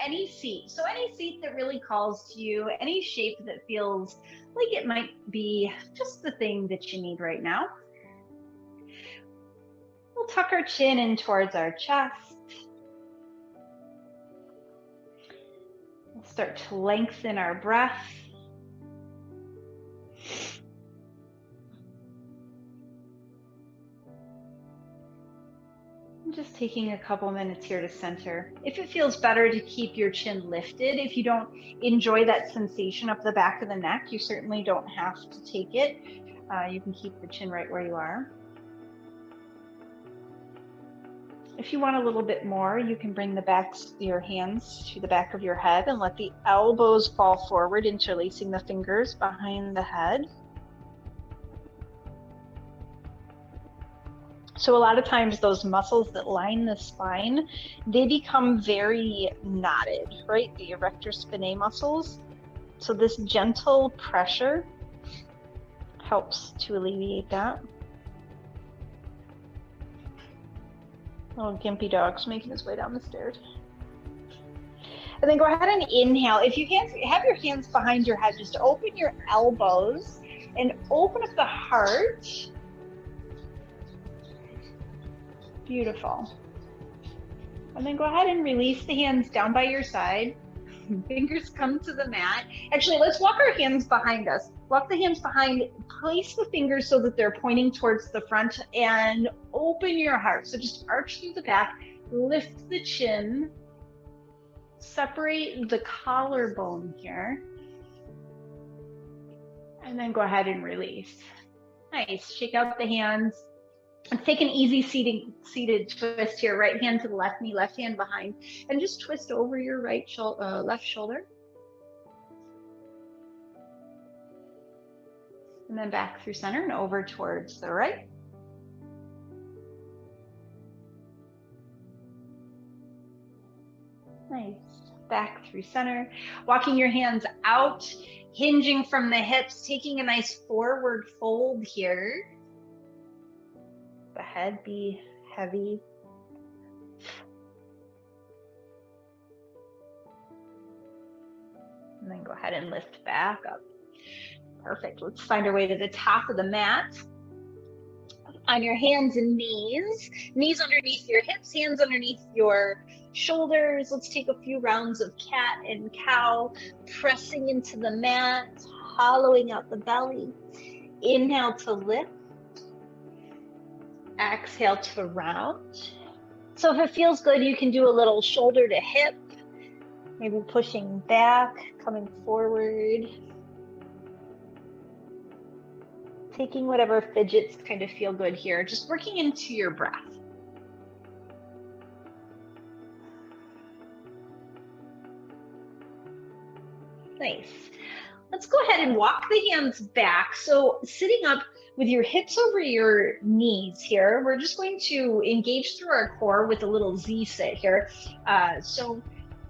any seat. So any seat that really calls to you, any shape that feels like it might be just the thing that you need right now. We'll tuck our chin in towards our chest. We'll start to lengthen our breath. Just taking a couple minutes here to center. If it feels better to keep your chin lifted, if you don't enjoy that sensation up the back of the neck, you certainly don't have to take it. You can keep the chin right where you are. If you want a little bit more, you can bring the backs of your hands to the back of your head and let the elbows fall forward, interlacing the fingers behind the head. So a lot of times those muscles that line the spine, they become very knotted, right? The erector spinae muscles. So this gentle pressure helps to alleviate that. Little gimpy dog's making his way down the stairs. And then go ahead and inhale. If you have your hands behind your head, just open your elbows and open up the heart. Beautiful. And then go ahead and release the hands down by your side. Fingers come to the mat. Actually, let's walk our hands behind us. Walk the hands behind, place the fingers so that they're pointing towards the front, and open your heart. So just arch through the back, lift the chin, separate the collarbone here, and then go ahead and release. Nice. Shake out the hands. And take an easy seated twist here. Right hand to the left knee, left hand behind, and just twist over your left shoulder. And then back through center and over towards the right. Nice. Back through center. Walking your hands out, hinging from the hips, taking a nice forward fold here. The head be heavy. And then go ahead and lift back up. Perfect. Let's find our way to the top of the mat. On your hands and knees underneath your hips, hands underneath your shoulders. Let's take a few rounds of cat and cow, pressing into the mat, hollowing out the belly. Inhale to lift. Exhale to round. So if it feels good, you can do a little shoulder to hip, maybe pushing back, coming forward. Taking whatever fidgets kind of feel good here, just working into your breath. Nice. Let's go ahead and walk the hands back. So sitting up with your hips over your knees here, we're just going to engage through our core with a little Z sit here. So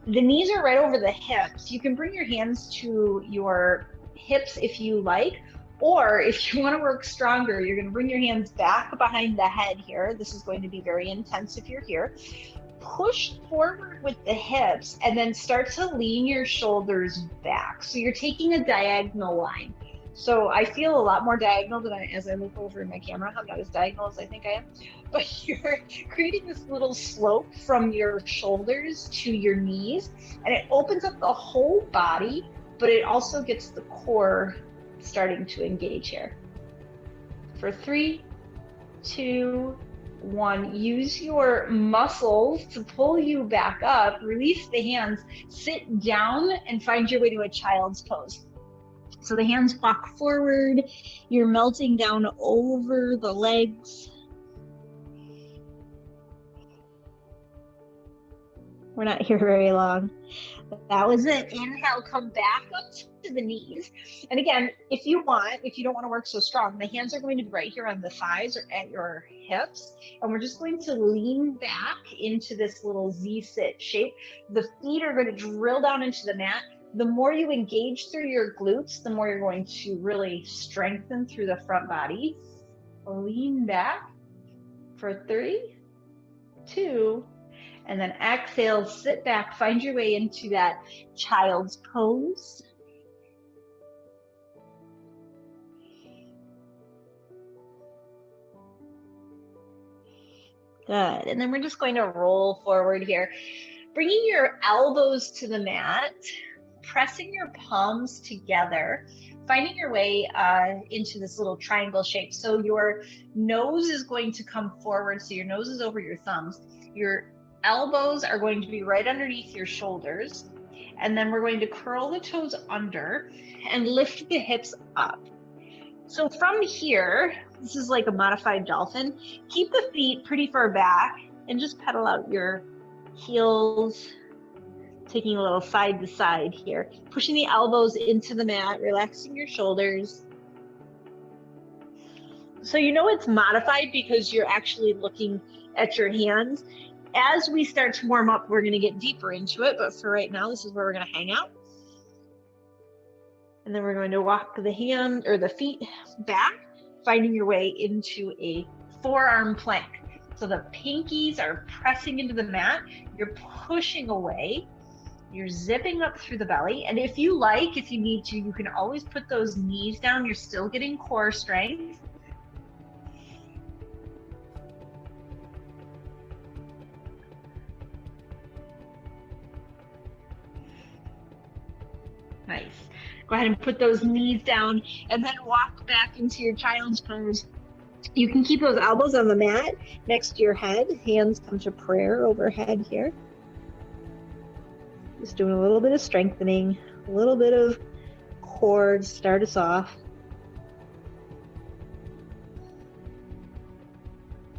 the knees are right over the hips. You can bring your hands to your hips if you like, or if you want to work stronger, you're going to bring your hands back behind the head here. This is going to be very intense if you're here. Push forward with the hips and then start to lean your shoulders back. So you're taking a diagonal line. So I feel a lot more diagonal than as I look over in my camera. I'm not as diagonal as I think I am, but you're creating this little slope from your shoulders to your knees, and it opens up the whole body, but it also gets the core starting to engage here. For 3, 2, 1, use your muscles to pull you back up, release the hands, sit down and find your way to a child's pose. So the hands walk forward, you're melting down over the legs. We're not here very long. That was it. Inhale, come back up to the knees. And again, if you don't want to work so strong, the hands are going to be right here on the thighs or at your hips. And we're just going to lean back into this little Z sit shape. The feet are going to drill down into the mat. The more you engage through your glutes, the more you're going to really strengthen through the front body. Lean back for 3, 2, And then exhale, sit back, find your way into that child's pose. Good. And then we're just going to roll forward here, bringing your elbows to the mat, pressing your palms together, finding your way into this little triangle shape. So your nose is going to come forward. So your nose is over your thumbs. Your elbows are going to be right underneath your shoulders. And then we're going to curl the toes under and lift the hips up. So from here, this is like a modified dolphin. Keep the feet pretty far back and just pedal out your heels, taking a little side to side here, pushing the elbows into the mat, relaxing your shoulders. So you know it's modified because you're actually looking at your hands. As we start to warm up, we're going to get deeper into it, but for right now, this is where we're going to hang out. And then we're going to walk the hand or the feet back, finding your way into a forearm plank. So the pinkies are pressing into the mat. You're pushing away. You're zipping up through the belly. And if you like, if you need to, you can always put those knees down. You're still getting core strength. Nice. Go ahead and put those knees down and then walk back into your child's pose. You can keep those elbows on the mat next to your head. Hands come to prayer overhead here. Just doing a little bit of strengthening, a little bit of core to start us off.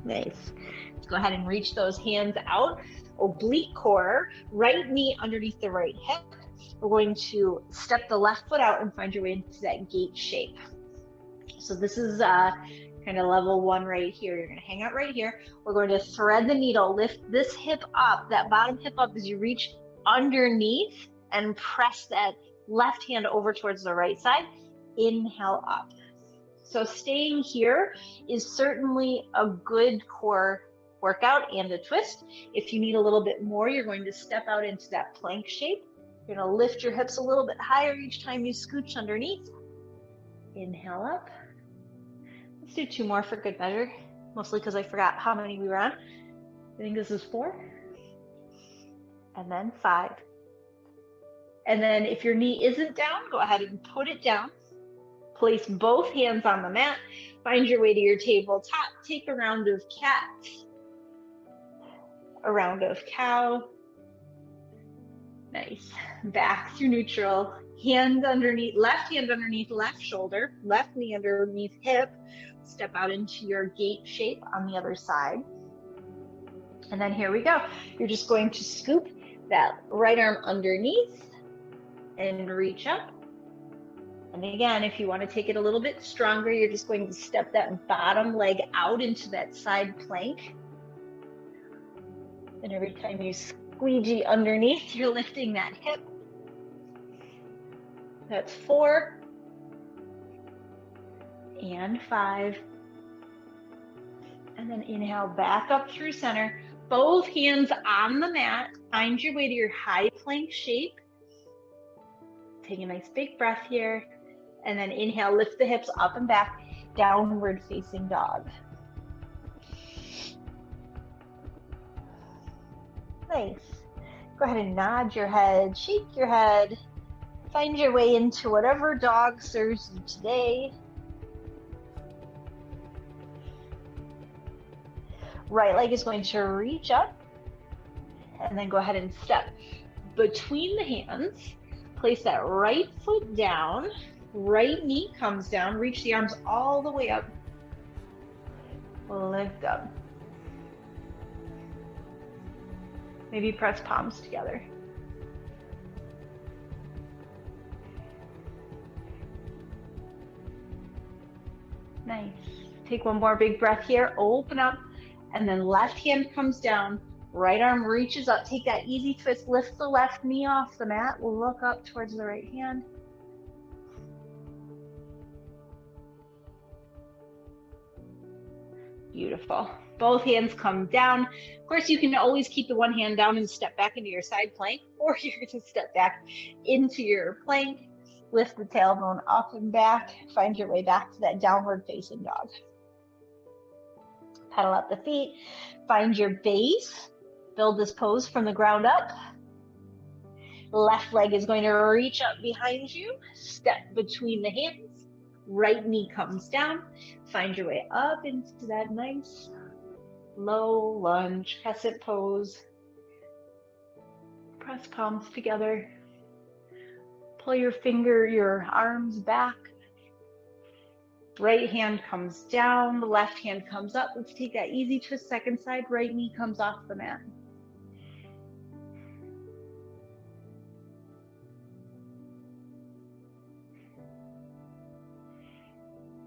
Nice. Let's go ahead and reach those hands out. Oblique core, right knee underneath the right hip. We're going to step the left foot out and find your way into that gate shape. So this is kind of level one right here. You're going to hang out right here. We're going to thread the needle, lift this hip up, that bottom hip up as you reach underneath and press that left hand over towards the right side. Inhale up. So staying here is certainly a good core workout and a twist. If you need a little bit more, you're going to step out into that plank shape. You're going to lift your hips a little bit higher each time you scooch underneath. Inhale up. Let's do 2 more for good measure, mostly because I forgot how many we were on. I think this is 4. And then 5. And then if your knee isn't down, go ahead and put it down. Place both hands on the mat. Find your way to your tabletop. Take a round of cat, a round of cow. Nice. Back through neutral. Hand underneath, left hand underneath left shoulder, left knee underneath hip. Step out into your gate shape on the other side. And then here we go. You're just going to scoop that right arm underneath and reach up. And again, if you want to take it a little bit stronger, you're just going to step that bottom leg out into that side plank. And every time you squeegee underneath, you're lifting that hip. That's 4 and 5. And then inhale back up through center. Both hands on the mat. Find your way to your high plank shape. Take a nice big breath here. And then inhale, lift the hips up and back, downward facing dog. Nice. Go ahead and nod your head, shake your head. Find your way into whatever dog serves you today. Right leg is going to reach up and then go ahead and step between the hands. Place that right foot down, right knee comes down, reach the arms all the way up. Lift up. Maybe press palms together. Nice. Take one more big breath here, open up, and then left hand comes down, right arm reaches up. Take that easy twist, lift the left knee off the mat, look up towards the right hand. Beautiful. Both hands come down. Of course, you can always keep the one hand down and step back into your side plank, or you can step back into your plank, lift the tailbone up and back, find your way back to that downward facing dog. Pedal up the feet, find your base, build this pose from the ground up. Left leg is going to reach up behind you, step between the hands, right knee comes down, find your way up into that nice low lunge, crescent pose. Press palms together, pull your arms back. Right hand comes down, the left hand comes up. Let's take that easy twist second side, right knee comes off the mat.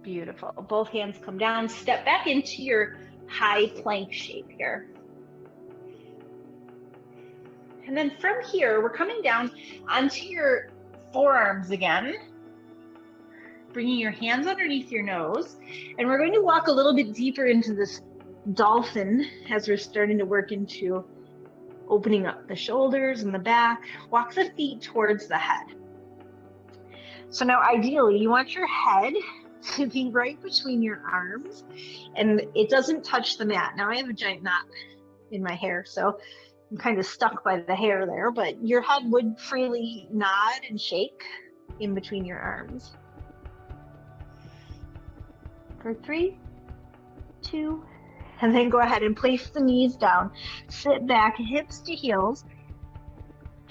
Beautiful. Both hands come down, step back into your high plank shape here. And then from here, we're coming down onto your forearms again, bringing your hands underneath your nose. And we're going to walk a little bit deeper into this dolphin as we're starting to work into opening up the shoulders and the back. Walk the feet towards the head. So now ideally, you want your head to be right between your arms and it doesn't touch the mat. Now I have a giant knot in my hair, so I'm kind of stuck by the hair there, but your head would freely nod and shake in between your arms. For 3, 2, and then go ahead and place the knees down, sit back, hips to heels,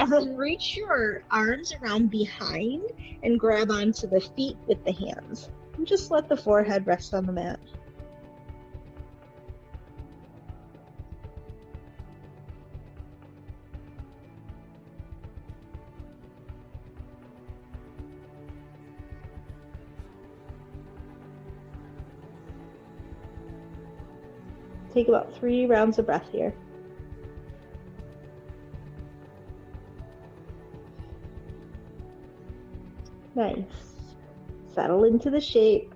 and then reach your arms around behind and grab onto the feet with the hands. And just let the forehead rest on the mat. Take about 3 rounds of breath here. Nice. Settle into the shape.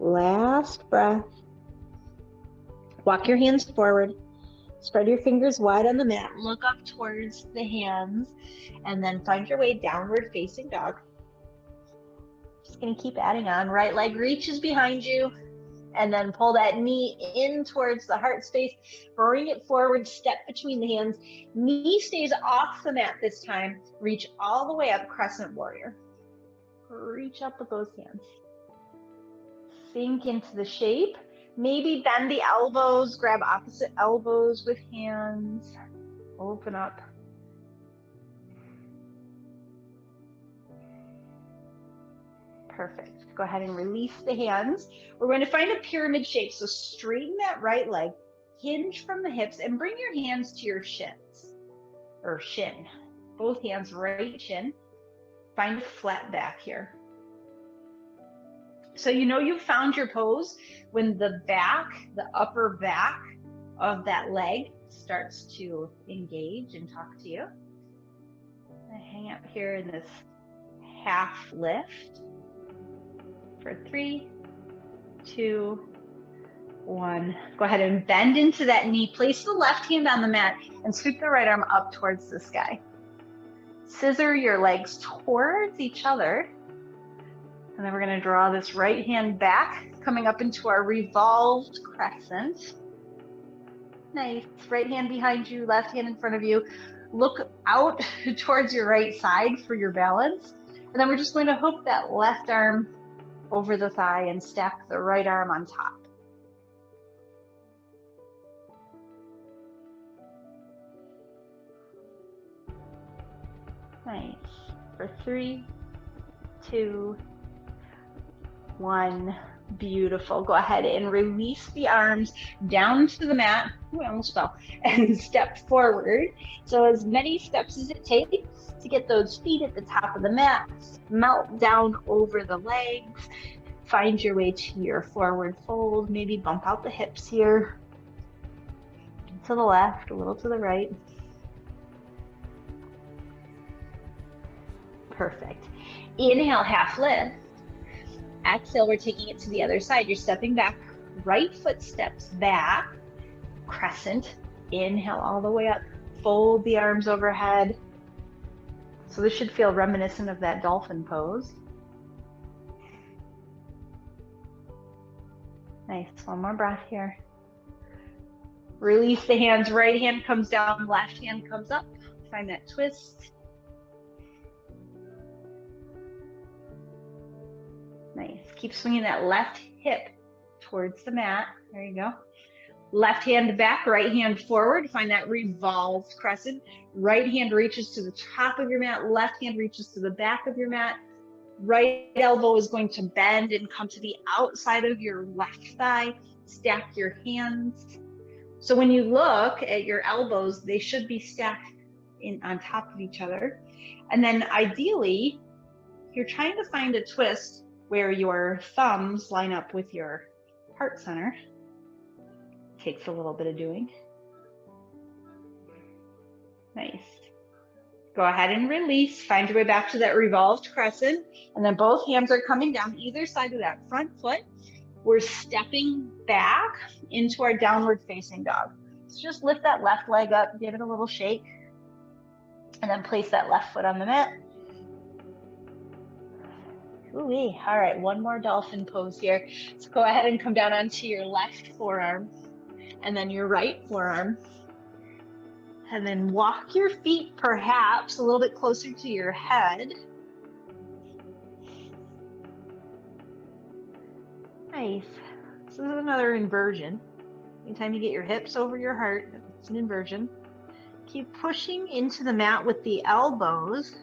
Last breath. Walk your hands forward. Spread your fingers wide on the mat. Look up towards the hands. And then find your way downward facing dog. Just going to keep adding on. Right leg reaches behind you. And then pull that knee in towards the heart space. Bring it forward. Step between the hands. Knee stays off the mat this time. Reach all the way up, crescent warrior. Reach up with those hands. Sink into the shape. Maybe bend the elbows, grab opposite elbows with hands. Open up. Perfect. Go ahead and release the hands. We're going to find a pyramid shape. So straighten that right leg, hinge from the hips, and bring your hands to your shins, or shin. Both hands right shin. Find a flat back here. So you know you've found your pose when the back, the upper back of that leg starts to engage and talk to you. I hang out here in this half lift for 3, 2, 1. Go ahead and bend into that knee. Place the left hand on the mat and sweep the right arm up towards the sky. Scissor your legs towards each other. And then we're going to draw this right hand back, coming up into our revolved crescent. Nice. Right hand behind you, left hand in front of you. Look out towards your right side for your balance. And then we're just going to hook that left arm over the thigh and stack the right arm on top. Nice. For 3, 2, 1. Beautiful. Go ahead and release the arms down to the mat. Ooh, I almost fell. And step forward. So as many steps as it takes to get those feet at the top of the mat. Melt down over the legs. Find your way to your forward fold. Maybe bump out the hips here. To the left, a little to the right. Perfect. Inhale, half lift. Exhale, we're taking it to the other side. You're stepping back right foot steps back, crescent, inhale all the way up, fold the arms overhead. So this should feel reminiscent of that dolphin pose. Nice, one more breath here. Release the hands, right hand comes down, left hand comes up. Find that twist. Nice, keep swinging that left hip towards the mat. There you go. Left hand back, right hand forward. Find that revolved crescent. Right hand reaches to the top of your mat. Left hand reaches to the back of your mat. Right elbow is going to bend and come to the outside of your left thigh. Stack your hands. So when you look at your elbows, they should be stacked on top of each other. And then ideally, you're trying to find a twist where your thumbs line up with your heart center. Takes a little bit of doing. Nice. Go ahead and release. Find your way back to that revolved crescent. And then both hands are coming down either side of that front foot. We're stepping back into our downward facing dog. So just lift that left leg up, give it a little shake, and then place that left foot on the mat. Ooh-wee. All right, one more dolphin pose here. So go ahead and come down onto your left forearm and then your right forearm. And then walk your feet perhaps a little bit closer to your head. Nice. So this is another inversion. Anytime you get your hips over your heart, it's an inversion. Keep pushing into the mat with the elbows.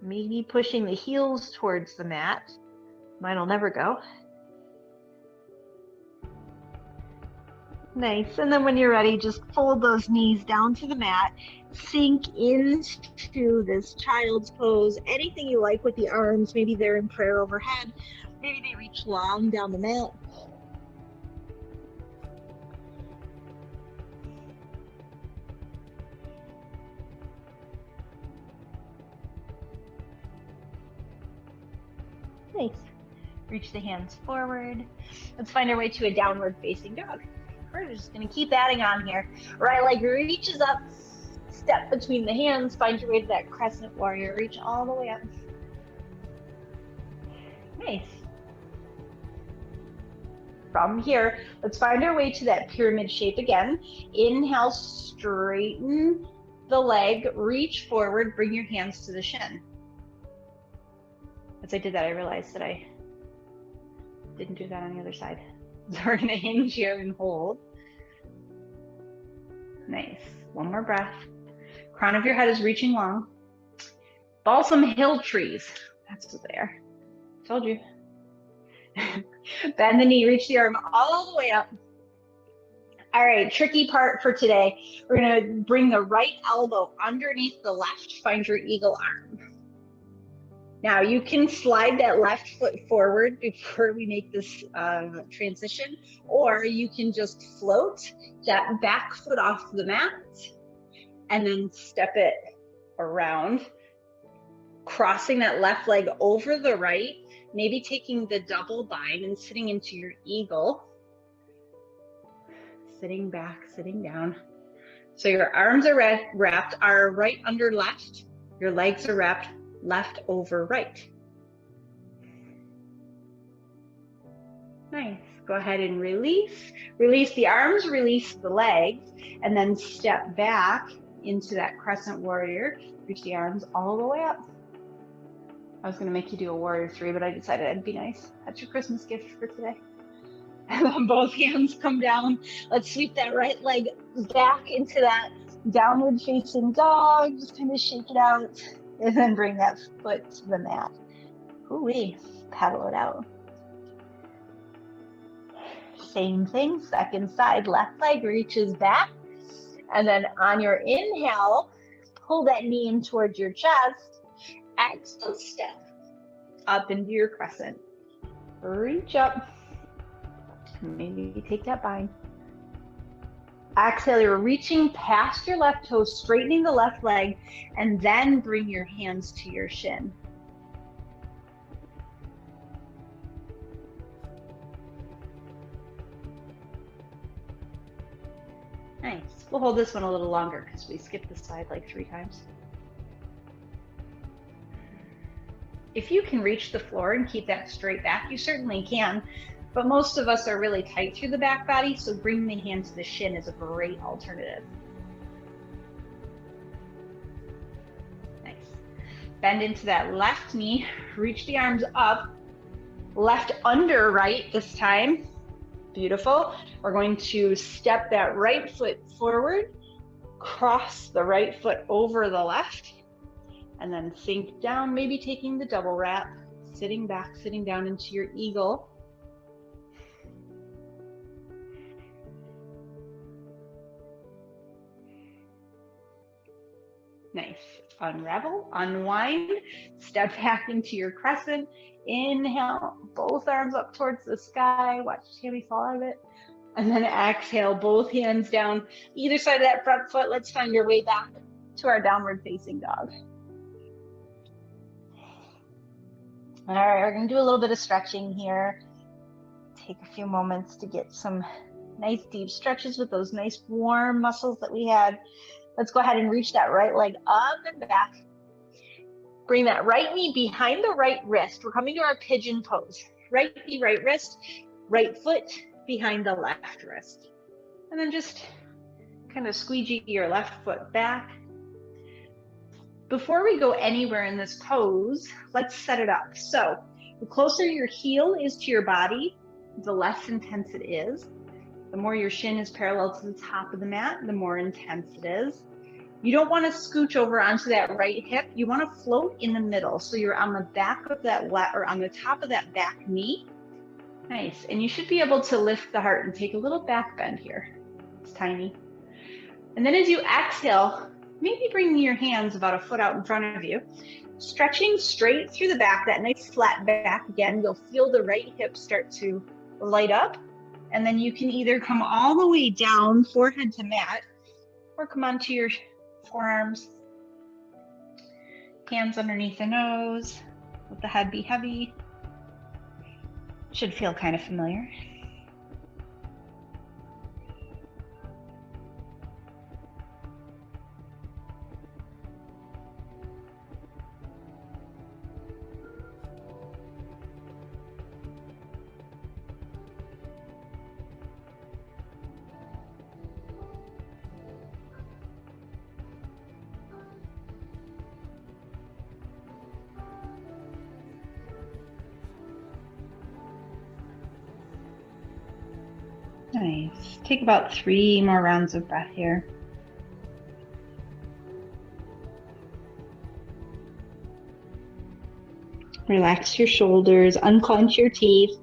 Maybe pushing the heels towards the mat. Mine'll never go. Nice. And then when you're ready, just fold those knees down to the mat. Sink into this child's pose. Anything you like with the arms. Maybe they're in prayer overhead. Maybe they reach long down the mat. Nice. Reach the hands forward. Let's find our way to a downward facing dog. We're just going to keep adding on here. Right leg reaches up, step between the hands, find your way to that crescent warrior. Reach all the way up. Nice. From here, let's find our way to that pyramid shape again. Inhale, straighten the leg, reach forward, bring your hands to the shin. As I did that, I realized that I didn't do that on the other side. So we're gonna hinge here and hold. Nice, one more breath. Crown of your head is reaching long. Balsam hill trees, that's what they are. Told you. Bend the knee, reach the arm all the way up. All right, tricky part for today. We're gonna bring the right elbow underneath the left, find your eagle arm. Now you can slide that left foot forward before we make this transition, or you can just float that back foot off the mat and then step it around, crossing that left leg over the right, maybe taking the double bind and sitting into your eagle. Sitting back, sitting down. So your arms are wrapped are right under left, your legs are wrapped left over right. Nice. Go ahead and release. Release the arms, release the legs, and then step back into that crescent warrior. Reach the arms all the way up. I was going to make you do a warrior 3, but I decided it'd be nice. That's your Christmas gift for today. And then both hands come down. Let's sweep that right leg back into that downward facing dog. Just kind of shake it out. And then bring that foot to the mat. Ooh-wee, paddle it out. Same thing, second side, left leg reaches back. And then on your inhale, pull that knee in towards your chest. Exhale, step up into your crescent. Reach up. Maybe take that bind. Exhale, you're reaching past your left toe, straightening the left leg, and then bring your hands to your shin. Nice. We'll hold this one a little longer because we skipped the side like 3 times. If you can reach the floor and keep that straight back, you certainly can, but most of us are really tight through the back body, so bringing the hand to the shin is a great alternative. Nice. Bend into that left knee, reach the arms up, left under right this time. Beautiful. We're going to step that right foot forward, cross the right foot over the left, and then sink down, maybe taking the double wrap, sitting back, sitting down into your eagle. Nice. Unravel, unwind, step back into your crescent. Inhale, both arms up towards the sky. Watch Tammy fall out of it. And then exhale, both hands down either side of that front foot. Let's find your way back to our downward facing dog. All right, we're gonna do a little bit of stretching here. Take a few moments to get some nice deep stretches with those nice warm muscles that we had. Let's go ahead and reach that right leg up and back. Bring that right knee behind the right wrist. We're coming to our pigeon pose. Right knee, right wrist, right foot behind the left wrist. And then just kind of squeegee your left foot back. Before we go anywhere in this pose, let's set it up. So the closer your heel is to your body, the less intense it is. The more your shin is parallel to the top of the mat, the more intense it is. You don't want to scooch over onto that right hip. You want to float in the middle. So you're on the back of that left, or on the top of that back knee. Nice. And you should be able to lift the heart and take a little back bend here. It's tiny. And then as you exhale, maybe bringing your hands about a foot out in front of you, stretching straight through the back, that nice flat back again. You'll feel the right hip start to light up. And then you can either come all the way down, forehead to mat, or come onto your forearms, hands underneath the nose, let the head be heavy. Should feel kind of familiar. Nice. Take about 3 more rounds of breath here. Relax your shoulders, unclench your teeth.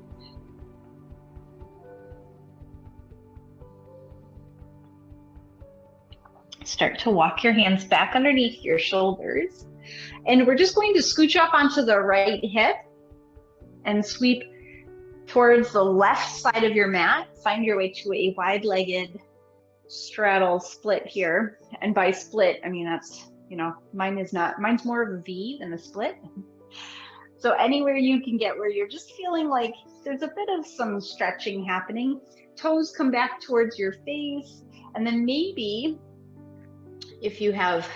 Start to walk your hands back underneath your shoulders. And we're just going to scooch up onto the right hip and sweep towards the left side of your mat. Find your way to a wide-legged straddle split here. And by split, I mean that's, mine's more of a V than a split. So anywhere you can get where you're just feeling like there's a bit of some stretching happening. Toes come back towards your face. And then maybe if you have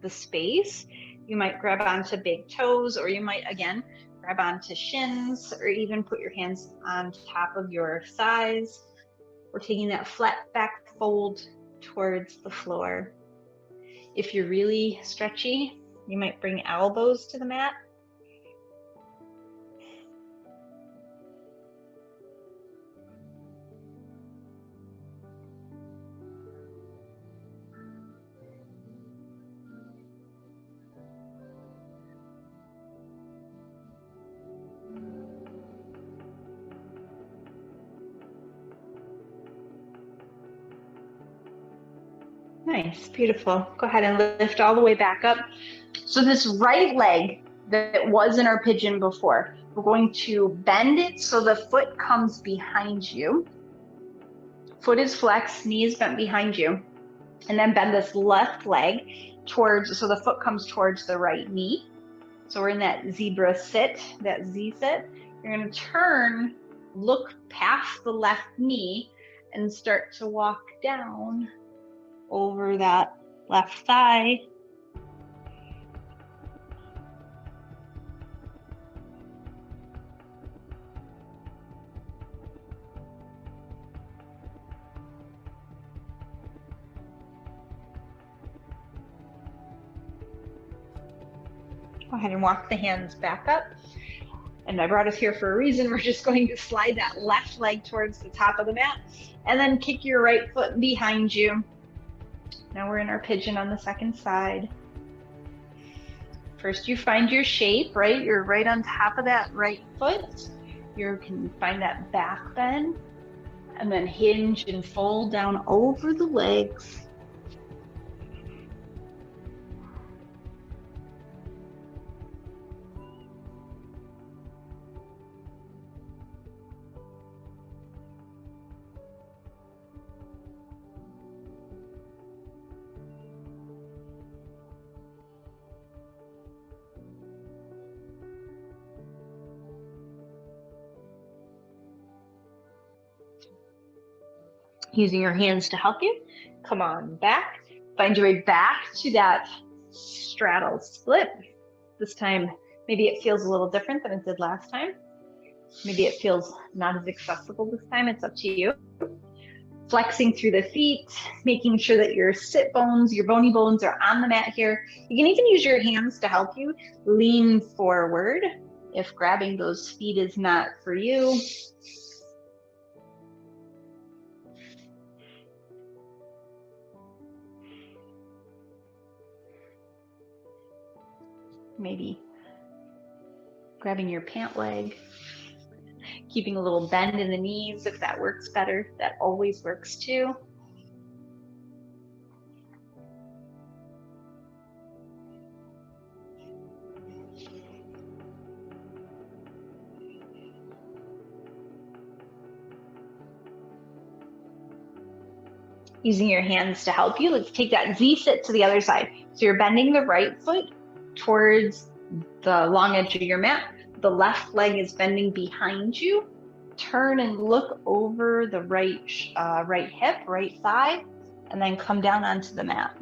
the space, you might grab onto big toes, or you might, again, grab onto shins, or even put your hands on top of your thighs. We're taking that flat back fold towards the floor. If you're really stretchy, you might bring elbows to the mat. Nice, beautiful. Go ahead and lift all the way back up. So this right leg that was in our pigeon before, we're going to bend it so the foot comes behind you. Foot is flexed, knee is bent behind you. And then bend this left leg towards, so the foot comes towards the right knee. So we're in that zebra sit, that Z sit. You're going to turn, look past the left knee, and start to walk down over that left thigh. Go ahead and walk the hands back up. And I brought us here for a reason. We're just going to slide that left leg towards the top of the mat and then kick your right foot behind you. Now we're in our pigeon on the second side. First, you find your shape, right? You're right on top of that right foot. You can find that back bend and then hinge and fold down over the legs. Using your hands to help you, come on back. Find your way back to that straddle split. This time, maybe it feels a little different than it did last time. Maybe it feels not as accessible this time. It's up to you. Flexing through the feet, making sure that your sit bones, your bony bones are on the mat here. You can even use your hands to help you lean forward if grabbing those feet is not for you. Maybe grabbing your pant leg, keeping a little bend in the knees if that works better. That always works too. Using your hands to help you, let's take that Z sit to the other side. So you're bending the right foot towards the long edge of your mat. The left leg is bending behind you. Turn and look over the right hip, right thigh, and then come down onto the mat.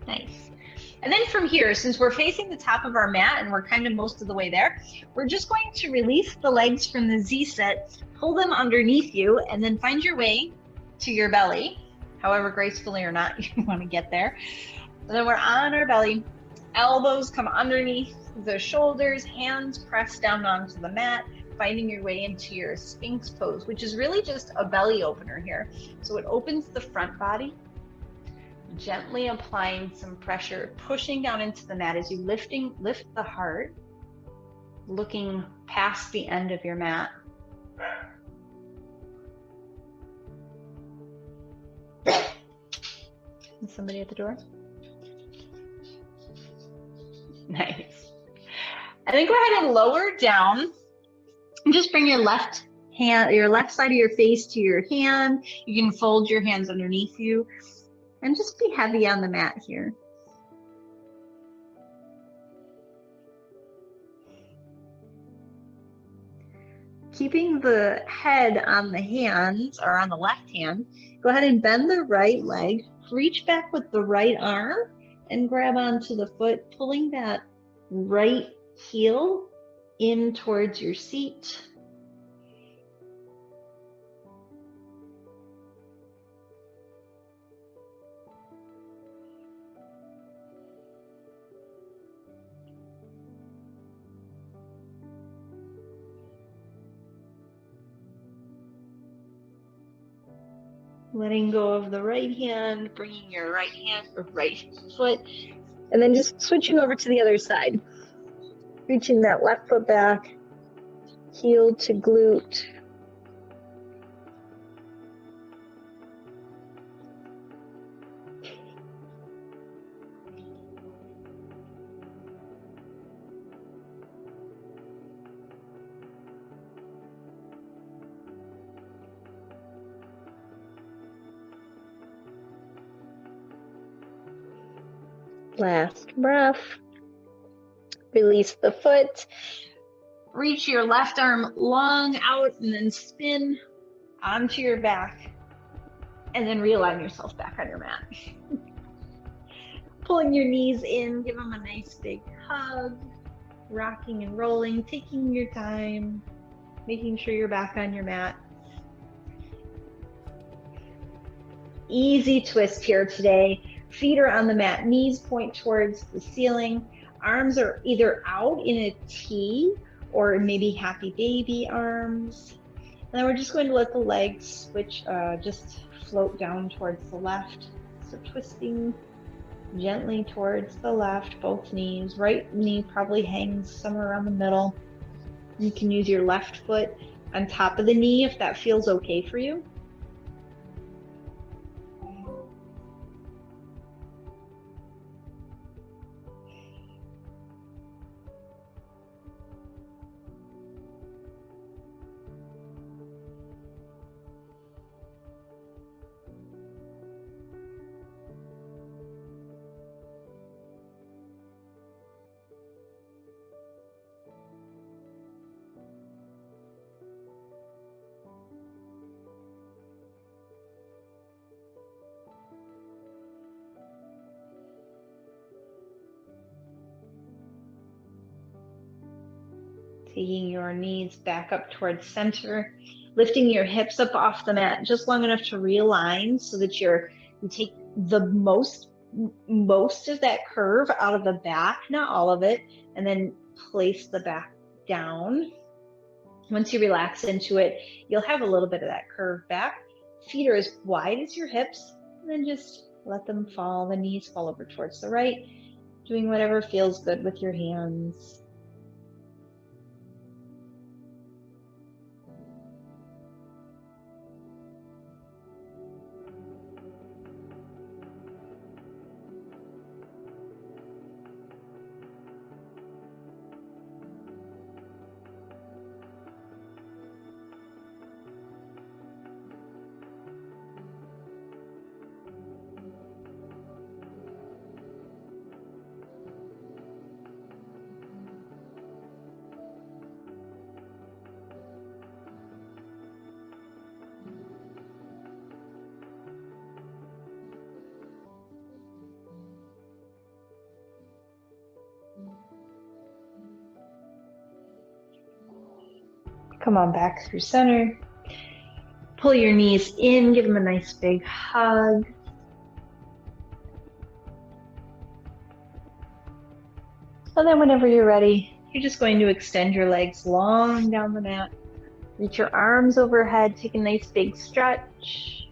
Nice. And then from here, since we're facing the top of our mat and we're kind of most of the way there, we're just going to release the legs from the Z sit, pull them underneath you, and then find your way to your belly, however gracefully or not you want to get there. And then we're on our belly, elbows come underneath the shoulders, hands press down onto the mat, finding your way into your Sphinx pose, which is really just a belly opener here. So it opens the front body, gently applying some pressure, pushing down into the mat as you lift the heart, looking past the end of your mat. Is somebody at the door? Nice. And then go ahead and lower down and just bring your left side of your face to your hand. You can fold your hands underneath you. And just be heavy on the mat here. Keeping the head on the hands or on the left hand, go ahead and bend the right leg, reach back with the right arm and grab onto the foot, pulling that right heel in towards your seat. Letting go of the right hand, bringing your right foot, and then just switching over to the other side. Reaching that left foot back, heel to glute. Last breath. Release the foot. Reach your left arm long out and then spin onto your back. And then realign yourself back on your mat. Pulling your knees in, give them a nice big hug. Rocking and rolling, taking your time, making sure you're back on your mat. Easy twist here today. Feet are on the mat, knees point towards the ceiling. Arms are either out in a T or maybe happy baby arms. And then we're just going to let the legs switch, just float down towards the left. So twisting gently towards the left, both knees. Right knee probably hangs somewhere around the middle. You can use your left foot on top of the knee if that feels okay for you. Taking your knees back up towards center, lifting your hips up off the mat just long enough to realign so that you take the most of that curve out of the back, not all of it, and then place the back down. Once you relax into it, you'll have a little bit of that curve back. Feet are as wide as your hips, and then just let them fall. The knees fall over towards the right, doing whatever feels good with your hands. Come on back through center. Pull your knees in, give them a nice big hug. And then whenever you're ready, you're just going to extend your legs long down the mat. Reach your arms overhead, take a nice big stretch,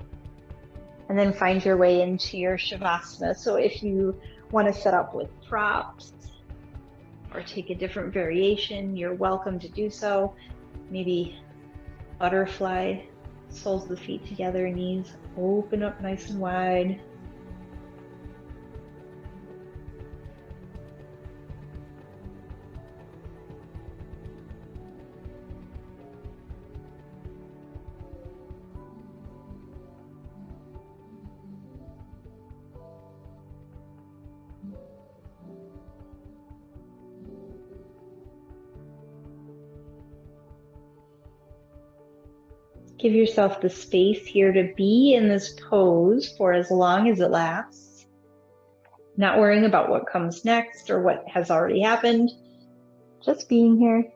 and then find your way into your Shavasana. So if you want to set up with props or take a different variation, you're welcome to do so. Maybe butterfly, soles of the feet together, knees open up nice and wide. Give yourself the space here to be in this pose for as long as it lasts. Not worrying about what comes next or what has already happened. Just being here.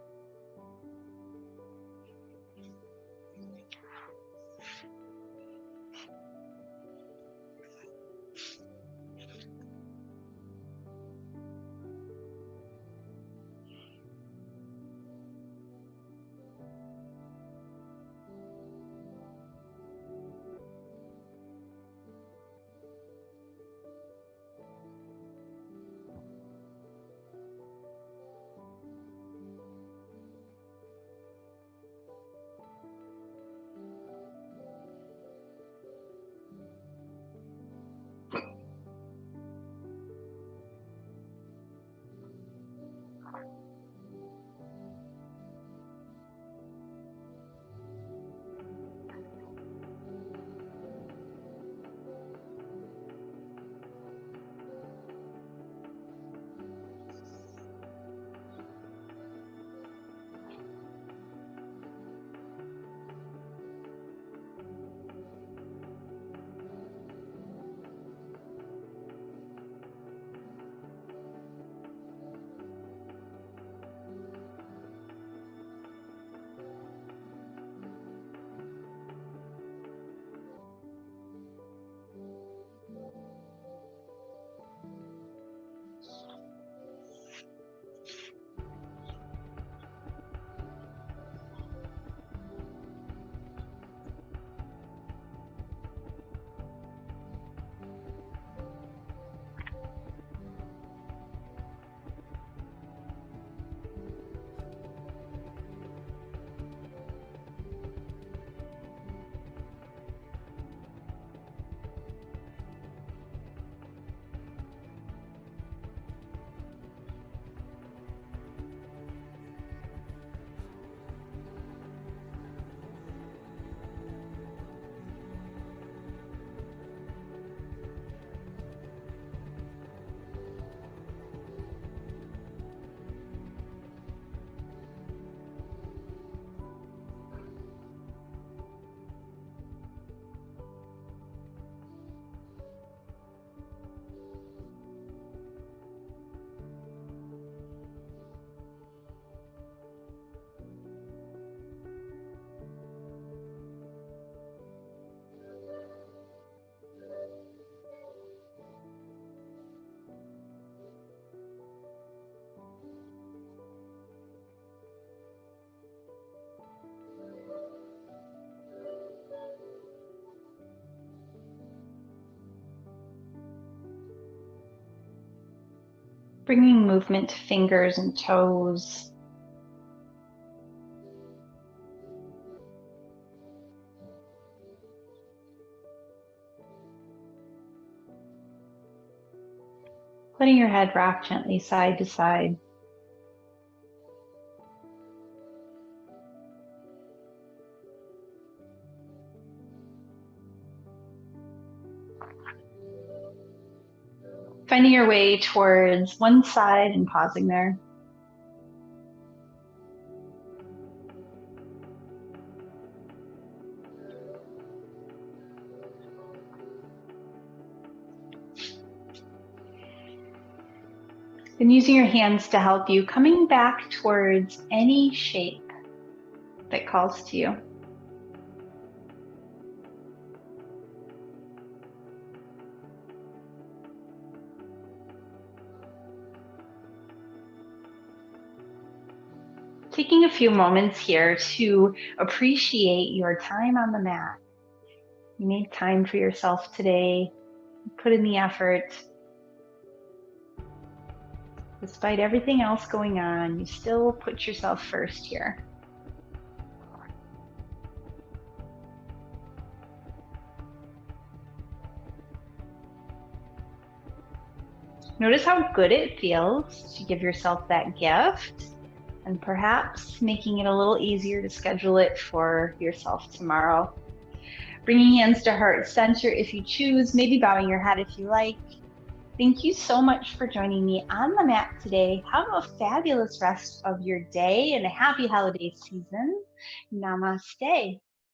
Bringing movement to fingers and toes. Letting your head rock gently side to side. Finding your way towards one side and pausing there. Then using your hands to help you, coming back towards any shape that calls to you. Taking a few moments here to appreciate your time on the mat. You made time for yourself today, put in the effort. Despite everything else going on, you still put yourself first here. Notice how good it feels to give yourself that gift, and perhaps making it a little easier to schedule it for yourself tomorrow. Bringing hands to heart center if you choose, maybe bowing your head if you like. Thank you so much for joining me on the mat today. Have a fabulous rest of your day and a happy holiday season. Namaste.